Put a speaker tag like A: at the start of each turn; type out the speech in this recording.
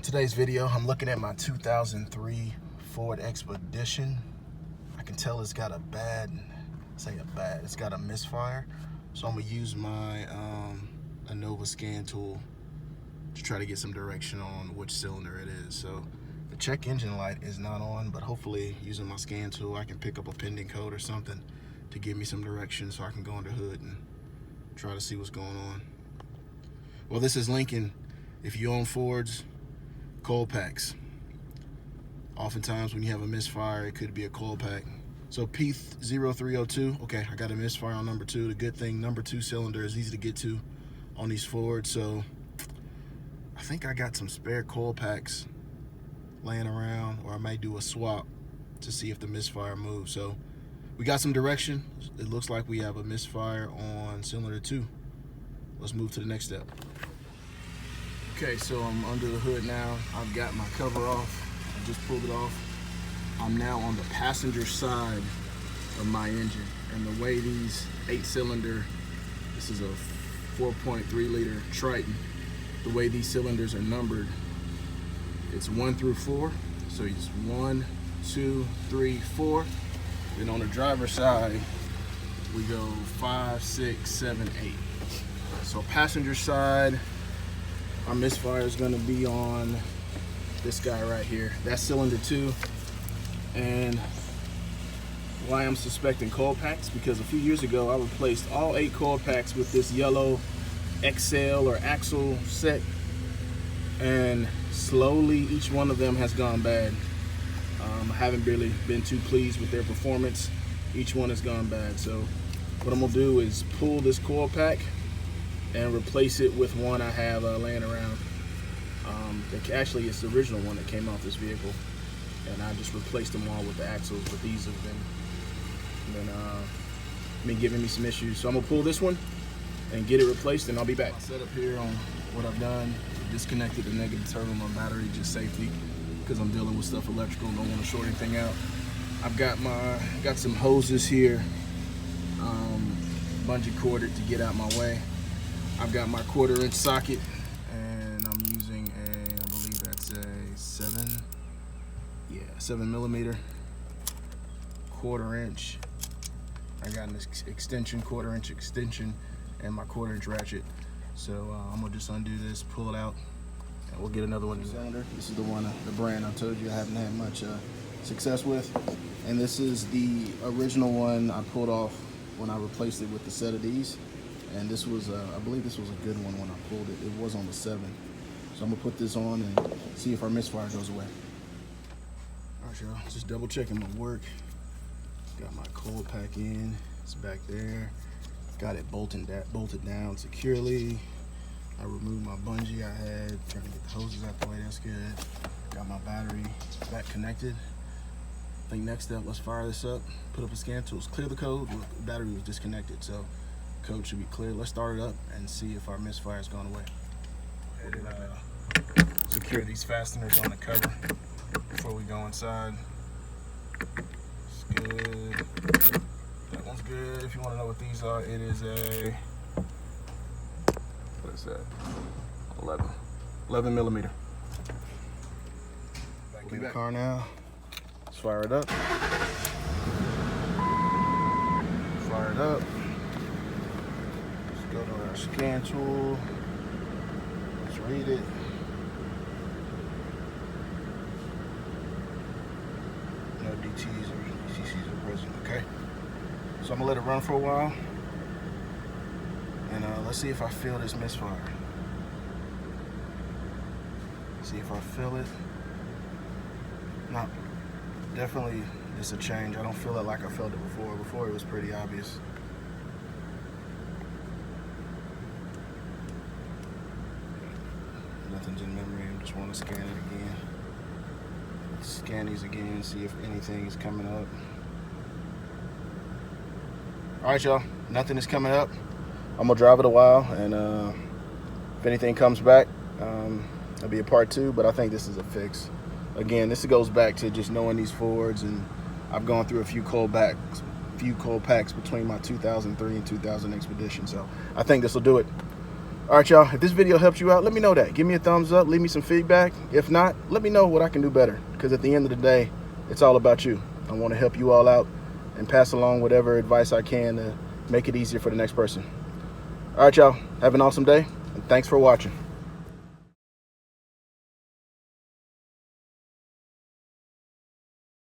A: Today's video, I'm looking at my 2003 Ford Expedition. I can tell it's got a it's got a misfire. So I'm gonna use my Nova scan tool to try to get some direction on which cylinder it is. So the check engine light is not on, but hopefully using my scan tool, I can pick up a pending code or something to give me some direction so I can go under the hood and try to see what's going on. Well, this is Lincoln. If you own Fords, coil packs. Oftentimes when you have a misfire, it could be a coil pack. So P0302, okay, I got a misfire on number 2. The good thing, number 2 cylinder is easy to get to on these Fords. So I think I got some spare coil packs laying around, or I might do a swap to see if the misfire moves. So we got some direction. It looks like we have a misfire on cylinder 2. Let's move to the next step. Okay, so I'm under the hood now. I've got my cover off. I just pulled it off. I'm now on the passenger side of my engine. And the way these 8-cylinder, this is a 4.3 liter Triton, the way these cylinders are numbered, it's 1 through 4. So it's 1, 2, 3, 4. Then on the driver's side, we go 5, 6, 7, 8. So passenger side, our misfire is going to be on this guy right here. That's cylinder 2. And why I'm suspecting coil packs, because a few years ago I replaced all 8 coil packs with this yellow XL or axle set, and slowly each one of them has gone bad. I haven't really been too pleased with their performance. Each one has gone bad. So what I'm gonna do is pull this coil pack and replace it with one I have laying around. Actually, it's the original one that came off this vehicle, and I just replaced them all with the axles, but these have been giving me some issues. So I'm gonna pull this one and get it replaced, and I'll be back. I'll set up here on what I've done. Disconnected the negative terminal battery, just safety, because I'm dealing with stuff electrical, don't want to short anything out. I've got some hoses here, bungee corded to get out my way. I've got my 1/4 inch socket, and I'm using I believe that's a 7 millimeter 1/4 inch. I got an extension, 1/4 inch extension, and my 1/4 inch ratchet. So I'm gonna just undo this, pull it out, and we'll get another one. Cylinder. This is the one, the brand I told you I haven't had much success with, and this is the original one I pulled off when I replaced it with the set of these. And this was, I believe this was a good one when I pulled it. It was on the 7. So I'm gonna put this on and see if our misfire goes away. All right, y'all, just double checking my work. Got my coil pack in, it's back there. Got it bolted down securely. I removed my bungee I had, trying to get the hoses out the way, that's good. Got my battery back connected. I think next step, let's fire this up, put up a scan tool, clear the code. Look, the battery was disconnected, so code should be clear. Let's start it up and see if our misfire has gone away. And secure these fasteners on the cover before we go inside. It's good. That one's good. If you want to know what these are, it is a, what is that? 11 millimeter. Back in the car now. Let's fire it up. Fire it up. Go to our scan tool. Let's read it. No DTs or DCCs are present. Okay. So I'm gonna let it run for a while, and let's see if I feel this misfire. See if I feel it. No, definitely it's a change. I don't feel it like I felt it before. Before it was pretty obvious. Nothing's in memory. I just want to scan it again. Scan these again, see if anything is coming up. All right, y'all. Nothing is coming up. I'm gonna drive it a while, and if anything comes back, it'll be a part 2. But I think this is a fix. Again, this goes back to just knowing these Fords, and I've gone through a few coil packs between my 2003 and 2000 Expedition. So I think this will do it. All right, y'all, if this video helped you out, let me know that. Give me a thumbs up, leave me some feedback. If not, let me know what I can do better, because at the end of the day, it's all about you. I want to help you all out and pass along whatever advice I can to make it easier for the next person. All right, y'all, have an awesome day, and thanks for watching.